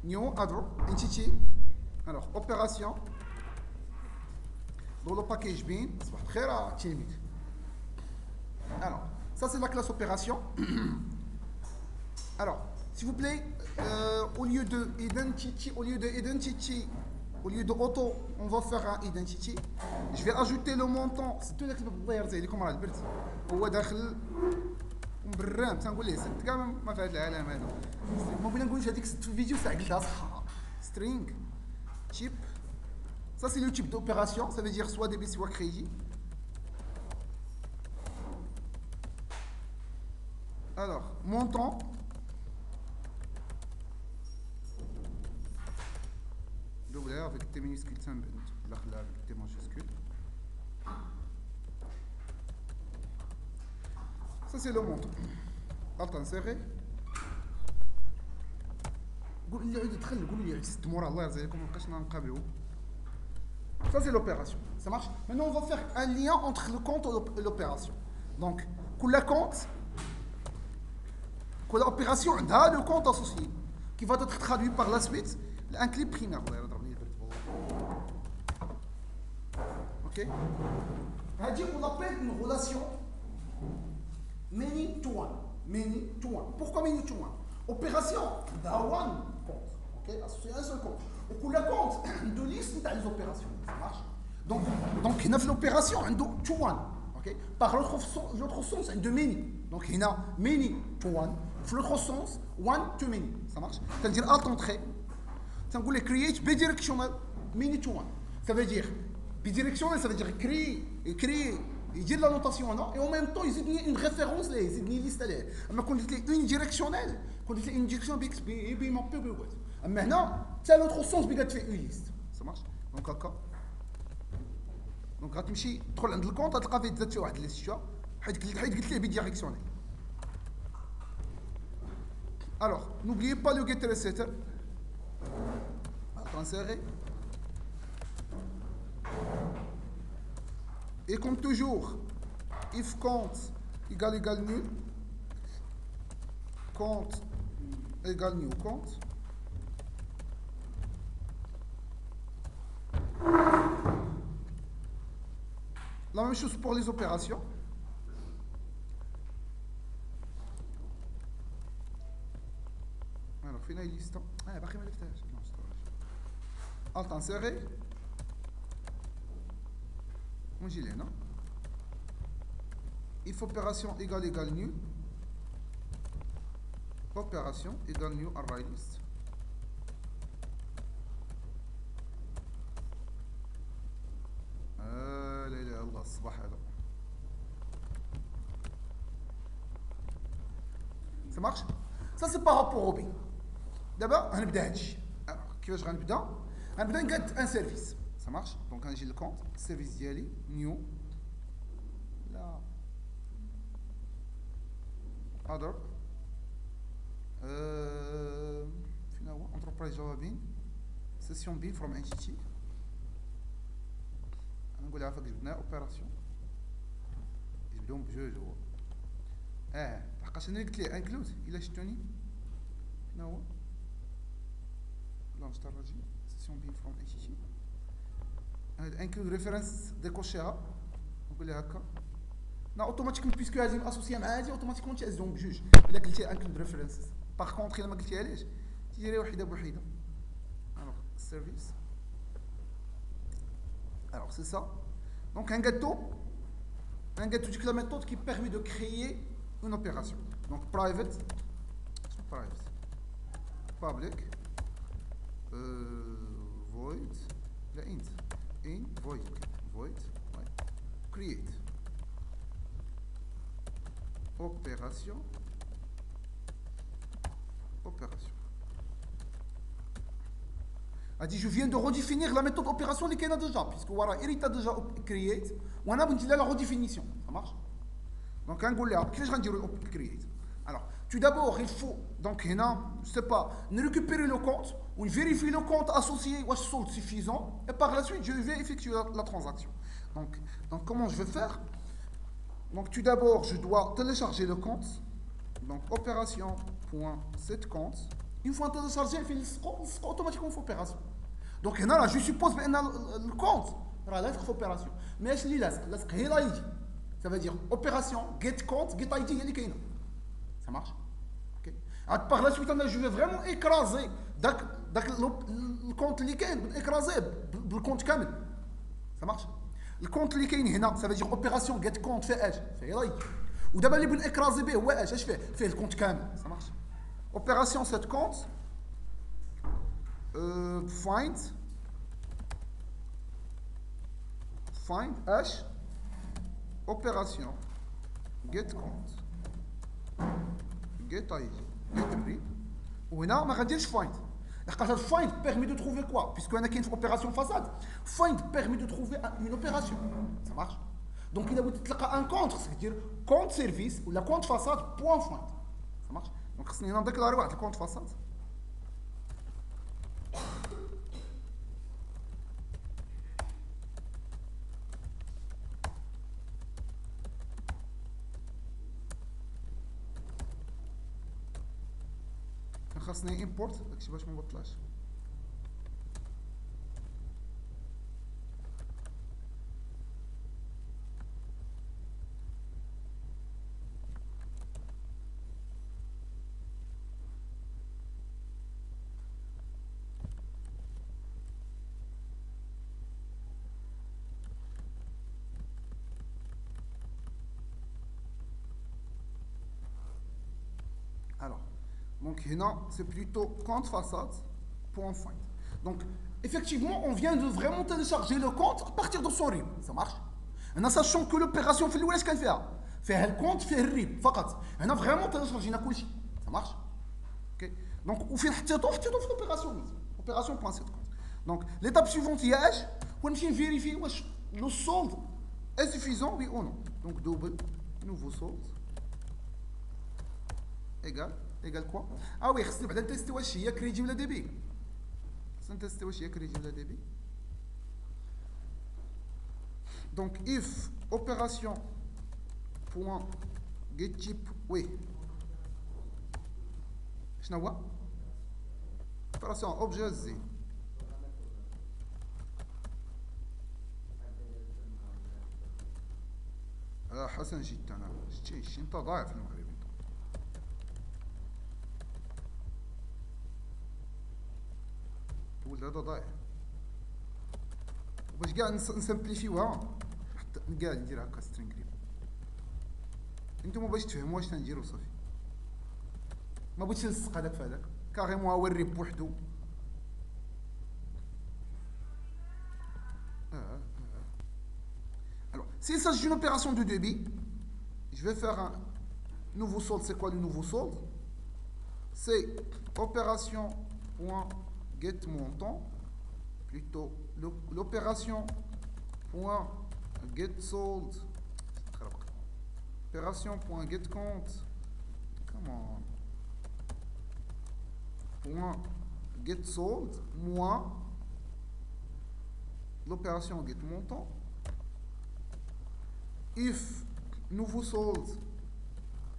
new other entity. Alors, opération. Dans le package bin, c'est très rare, alors, ça c'est la classe opération. Alors, s'il vous plaît, au lieu de identity, au lieu de auto, on va faire un identity. Je vais ajouter le montant. C'est tout اللي بالضير زي لكم راه البرد. هو داخل مبرام تنقول ليه سد كاع ما في هذا العالم هذا. ما بغينا نقولش هذيك في الفيديو ساعه قلتها صح. string type. Ça c'est le type d'opération, ça veut dire soit débit soit crédit. Alors, montant. Double R avec T minuscule, là avec T majuscule. Ça c'est le montant. Alt inséré. Ça c'est l'opération. Ça marche. Maintenant on va faire un lien entre le compte et l'opération. Donc, la compte, l'opération a le compte associé qui va être traduit par la suite un clip primaire. Ok. On appelle une relation many to one. Many to one. Pourquoi many to one? Opération d'un one compte. Ok. Associé à un seul compte. Ou la compte de liste dans les opérations. Ça marche. Donc il y a l'opération to one. Okay. Par l'autre sens, il y a many. Donc il y a many to one. Dans l'autre sens, one to many. Ça marche. C'est-à-dire alt entrée. Ça veut dire create bidirectionnel many to one. Ça veut dire bidirectionnel, ça veut dire créer, il dit de la notation et en même temps il dit une référence là, il dit une liste là. Mais quand il dit unidirectionnel, quand il dit unidirectionnel بيكسب ما peut بيقول. أما هنا حتى l'autre sens بقى تفي une liste. Ça marche. Donc هكا. Donc غتمشي تدخل عند الكونت تلقى فيه ذات واحد ليست حيت قلت ليه bidirectionnel. Alors, n'oubliez pas le getter et setter. Insérer. Et comme toujours, if compte égale nul, compte égale new compte. La même chose pour les opérations. Alors, finaliste. Ah, باقي ما لفتهاش. Alt inséré. On dit là, non? If opération égale nul. Opération égale new array list. لا اله الا الله الصباح هذا. Ça marche? Ça c'est par rapport au B. D'abord, on va commencer. Alors, كيفاش غنبدا نقاد un service. Ça marche? Donc j'ai le compte service ديالي new لا other فين هو enterprise java bin session bin from entity نقولها فوق جبنا اوبيراسيون يبداو بجوج هو لحقاش انا قلت ليه انكلود الا شفتوني فين هو لا نشطر راجي session bin from entity include référence décochera نقول لها هكا نا اوتوماتيكمون بيسكو هذه اسوسيه مع هذه اوتوماتيكمون تهزهم بجوج الا قلتي include references باغ كونطخ الا ما قلتيها ليش تيجي وحده بوحده alors service alors c'est ça donc un gâteau c'est la méthode qui permet de créer une opération donc private public void la int in void ouais. Create opération a dit je viens de redéfinir la méthode opération اللي كاينه déjà puisque ورا irita déjà create وانا بنت لها la redéfinition ça marche donc نقول لها كيفاش غنديروا create alors tout d'abord il faut donc هنا je sais pas récupérer le compte on vérifie le compte associé واش solde suffisant et par la suite je vais effectuer la transaction donc comment je vais faire donc tout d'abord je dois télécharger le compte donc opération.setCompte Une fois téléchargé, il fait automatiquement une opération. Donc là, je suppose que le compte va être opération. Mais je lis là, ça veut dire opération, get compte, get ID, il y a ça marche. Okay. Par la suite, je vais vraiment écraser le compte اللي كاين écraser بالكونت كامل. Ça marche. Le compte اللي كاين هنا ça veut dire opération get compte فيه اش فيه لايك ودابا اللي بغيت écraser به هو اش فيه الكونت كامل. Ça marche. Opération set compte find h opération get compte get id get read وهنا ما غنديرش find لحقاش find permet de trouver quoi puisque انا كاين في opération façade find permet de trouver une opération. Ça marche. Donc il a بغيتي تلقى ان كونتر c'est-à-dire compte service ولا compte façade point find. Ça marche. Donc خصني هنا نديكلاري واحد الكونت فاساد. خاصني امبورت داكشي باش ما بطلعش. Alors, donc c'est plutôt compte façade point find. Donc effectivement on vient de vraiment télécharger le compte à partir de son RIB. Ça marche. En sachant que l'opération في الاول اش كان فيها الكونت فيه الريب فقط. هنا vraiment téléchargينا كلشي. Ça marche. OK. Donc وفين حطيتو في l'opération opération point set compte. Donc l'étape suivante هي اش ونمشي نفيريفي واش le solde est suffisant oui ou non. Donc double nouveau solde égal quoi. Ah oui, خصني بعدا نتيستي واش هي كريدي ولا ديبي. خصني نتيستي واش هي كريدي ولا ديبي. Donc if opération point get type oui. شنو هو؟ opération objet z. حسن جيت انا شتي انت ضايع في المغرب. ولد هذا ضايع باش كاع نسامبليفيوها حتى كاع ندير هكا سترينغ. انتوما باش تفهموا واش تنديروا صافي ما بغيتش نلصق هذاك في هذاك كاريمون هو الريب بوحدو. Alors, s'il s'agit d'une opération de débit, je vais faire un nouveau solde. C'est quoi le nouveau solde? C'est opération point get montant, plutôt l'opération point get solde, opération point get compte, comment point get solde moins l'opération get montant. If nouveau solde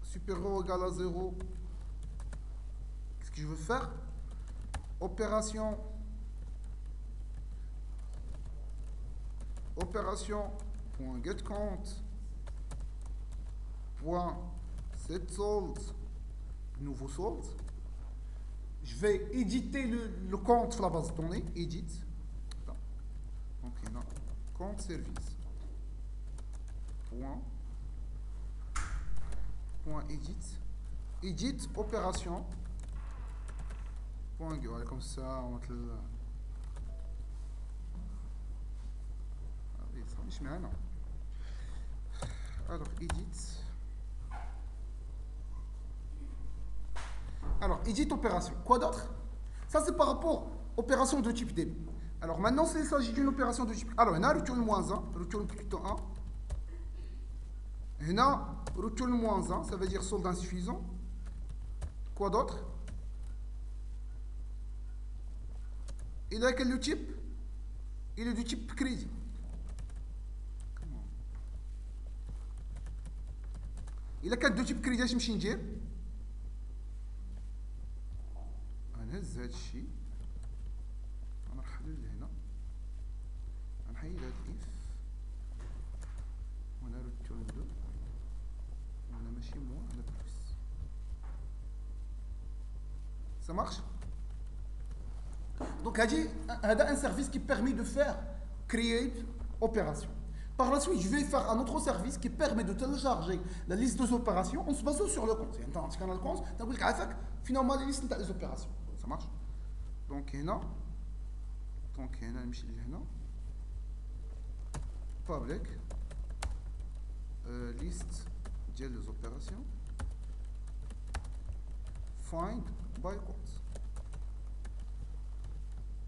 supérieur ou égal à 0, qu'est-ce que je veux faire? Opération point get count point set solde nouveau solde. Je vais éditer le compte sur la base de données. Edit. Donc il y a compte service point edit opération point voilà, comme ça on va te le alors edit opération. Quoi d'autre? Ça c'est par rapport opération de type débit. Alors maintenant s'il s'agit d'une opération de type, alors on a retourne moins 1, retourne plutôt 1. On a retourne moins 1, ça veut dire solde insuffisant. Quoi d'autre? Il a quel type? Il est du type crédit. Il a quel type crédit? Je me suis dit. هذا الشيء غنرحلو لهنا غنحيد هاد الاف وهنا ريتورن دو وهنا ماشي موا هنا بلس ça marche. Donc هذا un service qui permet de faire create opération. Par la suite, je vais faire un autre service qui permet de télécharger la liste des opérations en se basant sur le compte. يعني انت كان الكونت تقول لك عافاك finalement les listes نتاع les opérations. Ça marche. Donc هنا نمشي لهنا public liste ديال les opérations find by compte.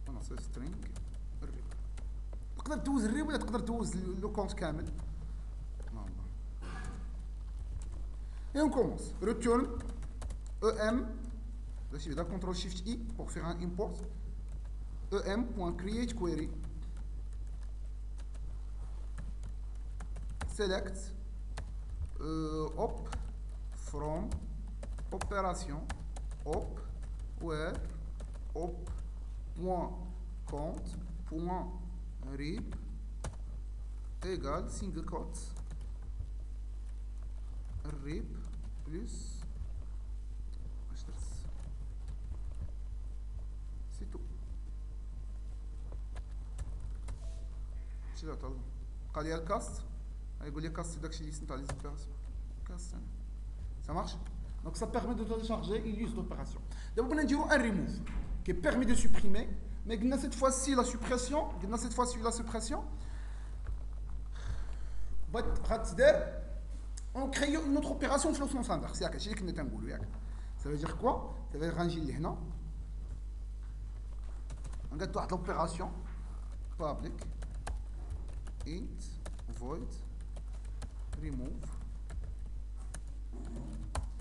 انا سي string الريب تقدر تدوز الريب ولا تقدر تدوز لو كونت كامل. Et on commence. Return em. Là, je vais CTRL SHIFT I pour faire un import. em.createQuery. Select op from opération op where op.compte.read égale single quote read plus c'est tout. شنو طلع قال لي الكاست يقول لي كاست داكشي اللي سنت على لي زوبيراسيون كاست. Ça marche. Donc ça permet de télécharger une liste d'opérations. D'abord on a dit un remove qui permet de supprimer, mais cette fois-ci la suppression, on crée une autre opération في السens inverse. ياك هادشي اللي كنا تنقولوا ياك. Ça veut dire quoi? Ça veut dire غنجي لهنا غندير واحد l'opération public int void remove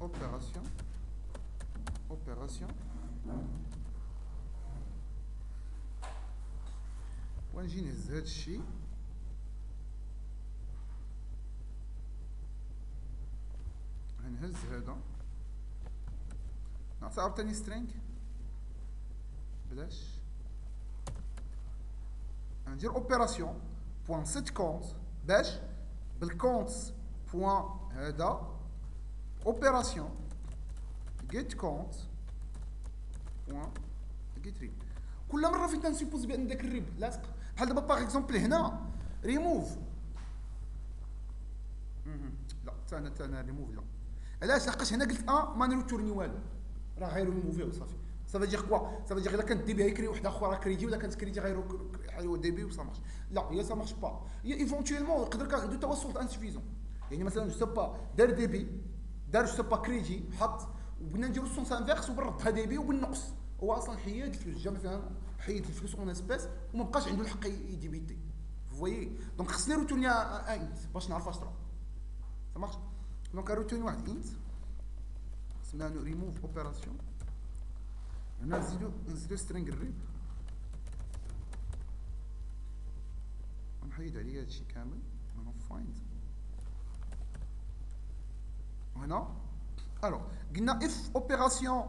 opération ونجي نهز هاد الشيء غنهز هذا نعطي عاوتاني string بلاش غندير اوبيراسيون بوان set compte باش بالكونت بوان هذا opération get compte point get read. كل مره فين تنسيبوز بان داك الريب لاصق بحال دابا باغ اكزومبل هنا ريموف لا انا ريموف لا علاش لحقاش هنا قلت ما نريتورني والو راه غير ريموفي وصافي. سافا دير كوا سافا دير الا كانت دي بي كري وحده اخرى كريدي ولا كانت كريدي غير دي بي وصا مارش لا هي سا مارش با هي ايفونتويلمون يقدر دو توصل انسفيزون. يعني مثلا جو با دار دي بي دار جو با كريدي حط وبغينا نديرو السونس انفيرس وبنردها دي بي وبالنقص هو اصلا حيد الفلوس جا مثلا حيد الفلوس اون اسبيس وما بقاش عنده الحق يديبيتي فويي. دونك خصني روتوني انت باش نعرف اش راه سا مارش. دونك روتوني واحد انت سمينا ريموف اوبيراسيون هنا نزيدو سترينغ الريب ونحيد عليه هادشي كامل هنا فايند هنا الوغ قلنا اف اوبيراسيون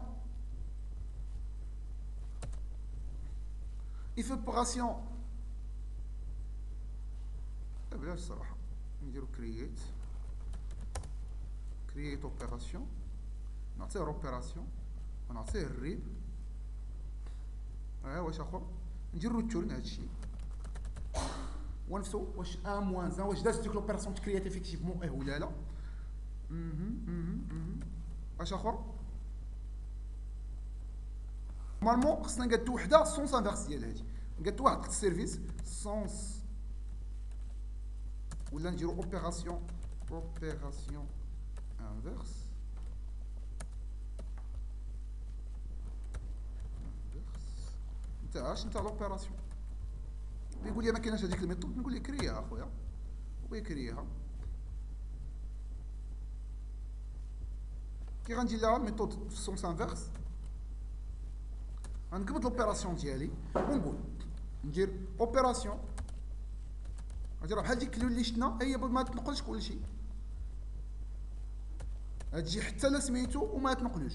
بلاش الصراحه نديرو كرييت اوبيراسيون نعطيه اوبيراسيون ونعطيه الريب واش اخر ندير ريتورن هادشي ونفسو واش موان واش دازت ديك لوبيراسيون تكريات افيكتيفمون ولا لا. اش اخر نورمالمون خصنا نقادو وحده سونس انفيرس ديال هادي نقادو واحد السيرفيس سونس ولا نديرو اوبيراسيون انفيرس نتاع لوبيراسيون. يقول لي ما كايناش هذيك الميثود نقول ليه كريها اخويا ويكريها كي غندير لها الميثود في السونس انفيرس غنقبض لوبيراسيون ديالي ونقول ندير اوبيراسيون غادي بحال ديك اللي شفنا هي ما تنقلش كلشي غتجي حتى لا سميتو وما تنقلوش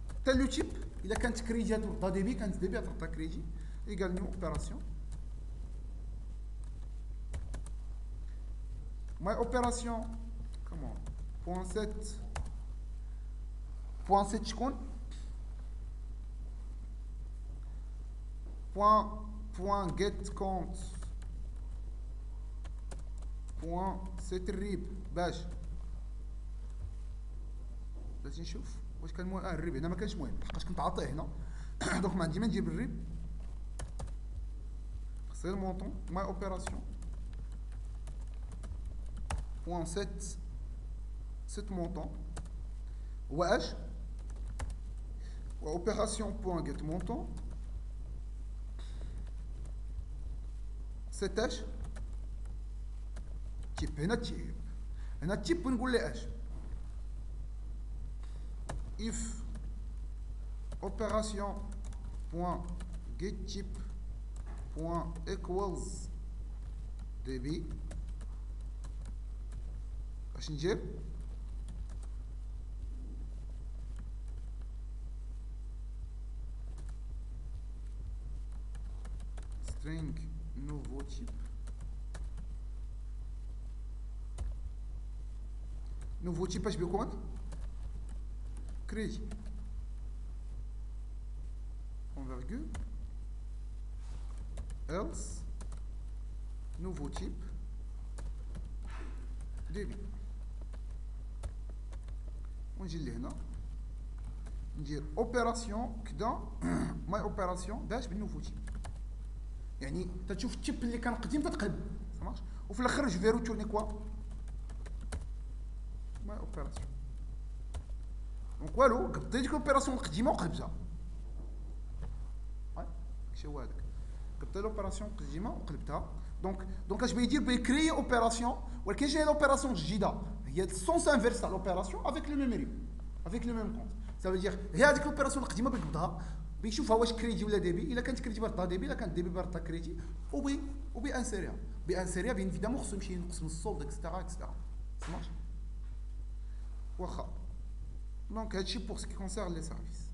حتى لو تيب الا كانت كريدي ترد ديبي كانت ديبي ترد كريدي ايكال نيو اوبيراسيون ماي اوبيراسيون كومون بوان 7 بوان 7 شكون بوان جيت كونت بوان 7 الريب باش بلاتي نشوف واش كان مهم الريب هنا ما كانش مهم لحقاش كنت عاطيه هنا دونك ما عندي ما نجيب الريب سي المونطون ماي اوبيراسيون بوان 7 مونطون واش اوبيراسيون بوان جيت مونطون 7 اش تيب هنا تيب نقول لي اش if opération point get type point equals db اش نجيب string nouveau type اش بيكون crédit en virgule else nouveau type débit ونجي لهنا ندير اوبيراسيون كدا ماي اوبيراسيون باش بالنوفو تيب يعني تشوف التيب اللي كان قديم تتقلب سمعش وفي الاخر جو فيرو تورني كوا ماي اوبيراسيون دونك والو قبضت ديك الاوبيراسيون القديمه وقلبتها شي هو هذاك قبضت الاوبيراسيون القديمه وقلبتها دونك اش بيدير بيكري اوبيراسيون ولكن جاي لوبيراسيون جديده هي السونس انفيرس تاع لوبيراسيون افيك لو ميم ريب افيك لو ميم كونت سا فو دير هي هذيك لوبيراسيون القديمه بيقبضها بيشوفها واش كريدي ولا ديبي الا كانت كريدي برطا ديبي الا كانت ديبي برطا كريدي وبي انسيريها بيان فيدامون خصو يمشي ينقص من السولد اكسترا سمعت واخا دونك هادشي بور سكي كونسيرن لي سيرفيس